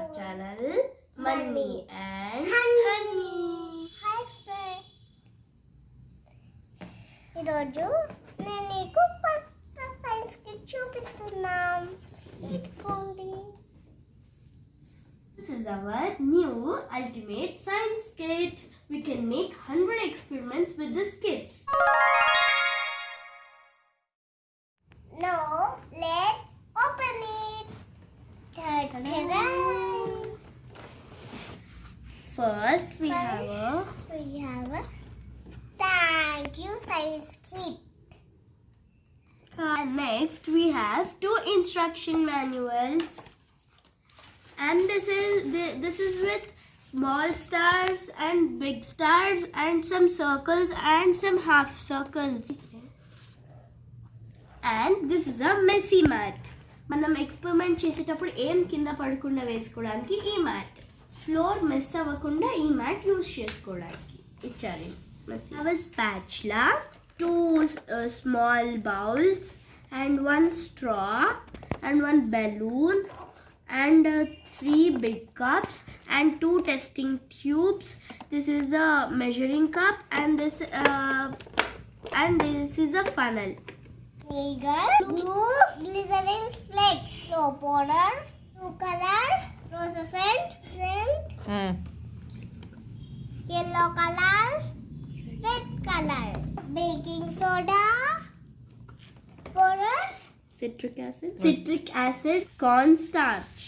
our channel Money and Honey. Hi friends. ఈరోజు నేను నీకు సైన్స్ కిట్ చూపిస్తున్నాం. ఇదిగోండి. This is our new ultimate science kit. We can make 100 experiments with this kit. Now let's open it. Ta-da! First we have a thank you science kit. and next we have 2 instruction manuals. And this is with small stars and big stars and some circles and some half circles. And this is a messy mat. మనం experiment చేసేటప్పుడు ఏం కింద పడకుండా వేసుకోవడానికి ఈ mat. Floor mess అవ్వకుండా ఈ mat use చేసుకోవడానికి ఇచ్చారు. Our spatula, 2 small bowls and 1 straw and 1 balloon and 3 big cups and 2 testing tubes. This is a measuring cup and this is a funnel. Vinegar, blue glycerin flakes, soap powder, blue color, rose scent, yellow color, red color, baking soda, powder, Citric acid, cornstarch.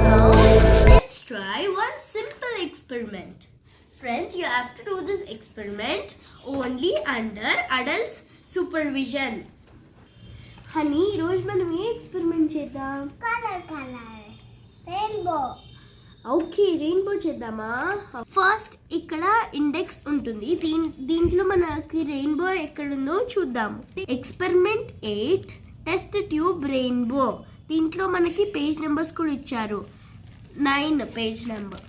Now let's try one simple experiment. Friends, you have to do this experiment only under adults' supervision. Honey, ఈరోజు మనం ఏ experiment చేద్దాం? color, rainbow. Okay, rainbow చేద్దామా? First ఇక్కడ index ఉంటుంది. దీంట్లో మనకి rainbow ఎక్కడుందో చూద్దాము. Experiment 8 test tube rainbow. దీంట్లో మనకి పేజ్ నెంబర్స్ కూడా ఇచ్చారు. 9 page number.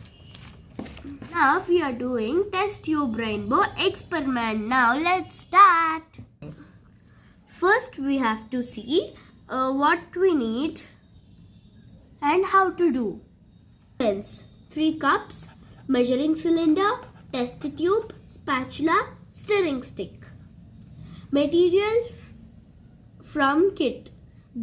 Now we are doing test tube rainbow experiment. Now let's start. First we have to see what we need and how to do. 3 cups, measuring cylinder, test tube, spatula, stirring stick. Material from kit: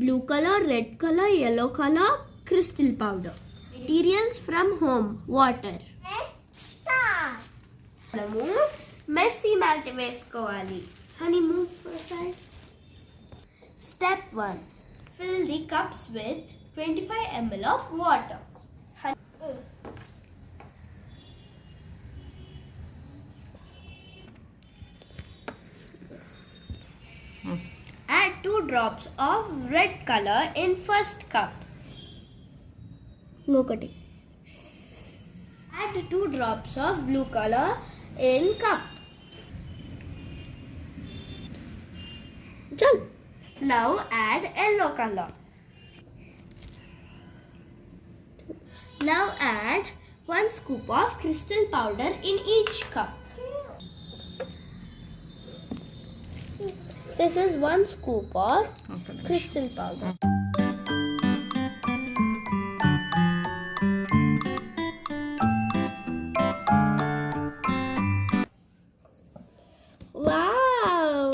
blue color, red color, yellow color, crystal powder. Materials from home: water. Let's start. మనము messy mat వేసుకోవాలి. Honey move aside. Step 1. Fill the cups with 25 ml of water. Add 2 drops of red color in first cup. Nokati. Add 2 drops of blue color in cup. Chal. Now add yellow color. Now add 1 scoop of crystal powder in each cup. This is 1 scoop of crystal powder. Wow!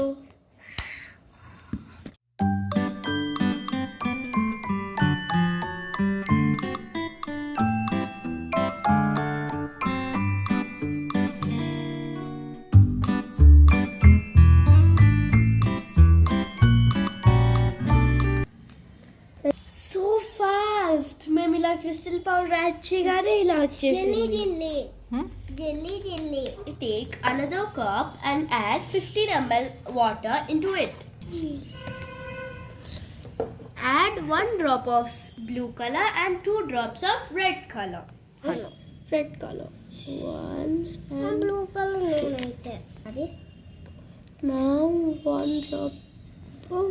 So fast! మేము ఇలా crystal powder add చేయగానే ఇలా వచ్చేసింది. Jelly. Take another cup and add 15 ml water into it. Add 1 drop of blue color and 2 drops of red color. Red color. 1 and blue color నేనైతే అది. Now 1 drop of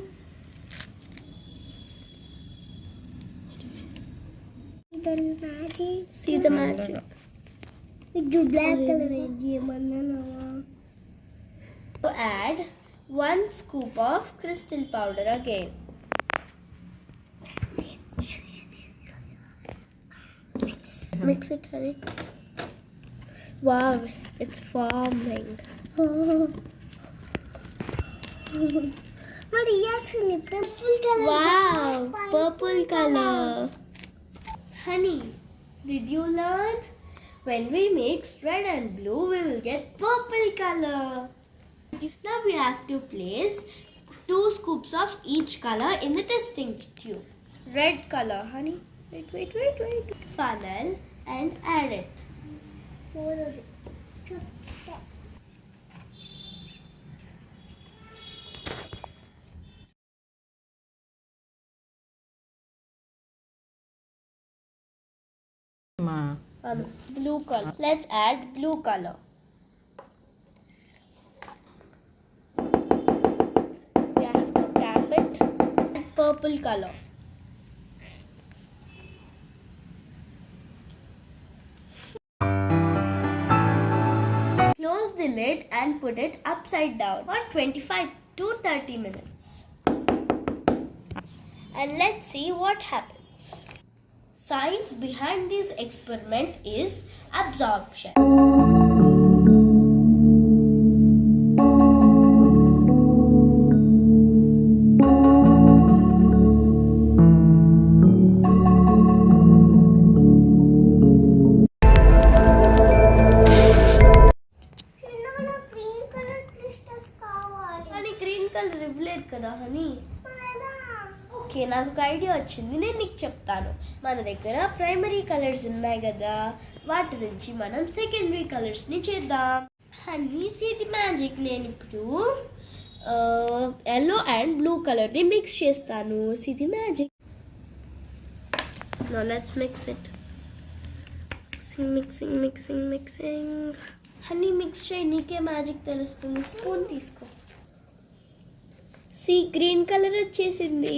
the magic. See the magic. The black color is So add 1 scoop of crystal powder again. Mix it, honey. Wow, it's forming. What reaction? Purple color. Wow, purple color. Honey, did you learn? When we mix red and blue, we will get purple color. Now we have to place 2 scoops of each color in the testing tube. Red color, honey. Wait. Funnel and add it. Blue color. Let's add blue color. We have to tap it. And purple color. Close the lid and put it upside down for 25 to 30 minutes. And let's see what happens. Science behind this experiment is absorption. Green color crystals కావాలి. కానీ green colour ఇవ్వలేదు కదా honey. Okay, నాకు ఒక idea వచ్చింది, నేను నీకు చెప్తాను. మన దగ్గర ప్రైమరీ కలర్స్ ఉన్నాయి కదా, వాటి నుంచి మనం సెకండరీ కలర్స్ని చేద్దాం. Honey, see the magic. నేను ఇప్పుడు ఎల్లో అండ్ బ్లూ కలర్ని మిక్స్ చేస్తాను. See the magic. Now let's mix it. Mixing. Honey, mix చేయి, నీకే మ్యాజిక్ తెలుస్తుంది. స్పూన్ తీసుకో. సీ, గ్రీన్ కలర్ వచ్చేసింది.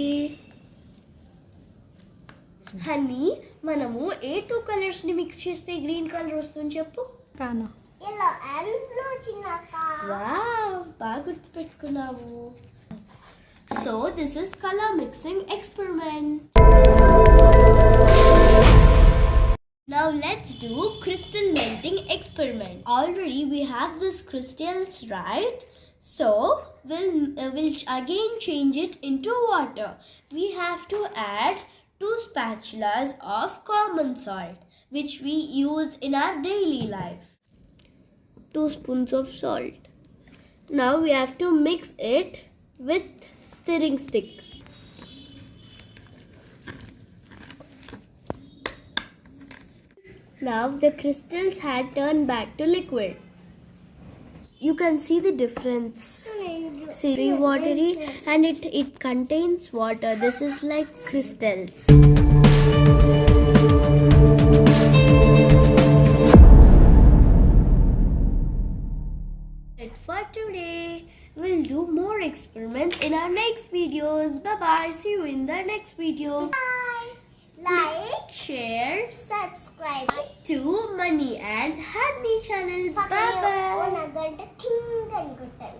హనీ, మనము ఏ 2 కలర్స్ని మిక్స్ చేస్తే గ్రీన్ కలర్ వస్తుంది చెప్పు. yellow and blue చిన్నక్క. వావ్, బాగా గుర్తుపెట్టుకున్నావు. So this is colour mixing experiment. Now let's do crystal melting experiment. Already we have these crystals, right? So we'll again change it into water. We have to add 2 spatulas of common salt, which we use in our daily life. 2 spoons of salt. Now we have to mix it with stirring stick. Now the crystals had turned back to liquid. You can see the difference. See, watery, and it contains water. This is like crystals. That's for today. We'll do more experiments in our next videos. Bye bye. See you in the next video. Bye. Like, share subscribe to Money and Honey channel. Bye bye. One ganta thing and good time.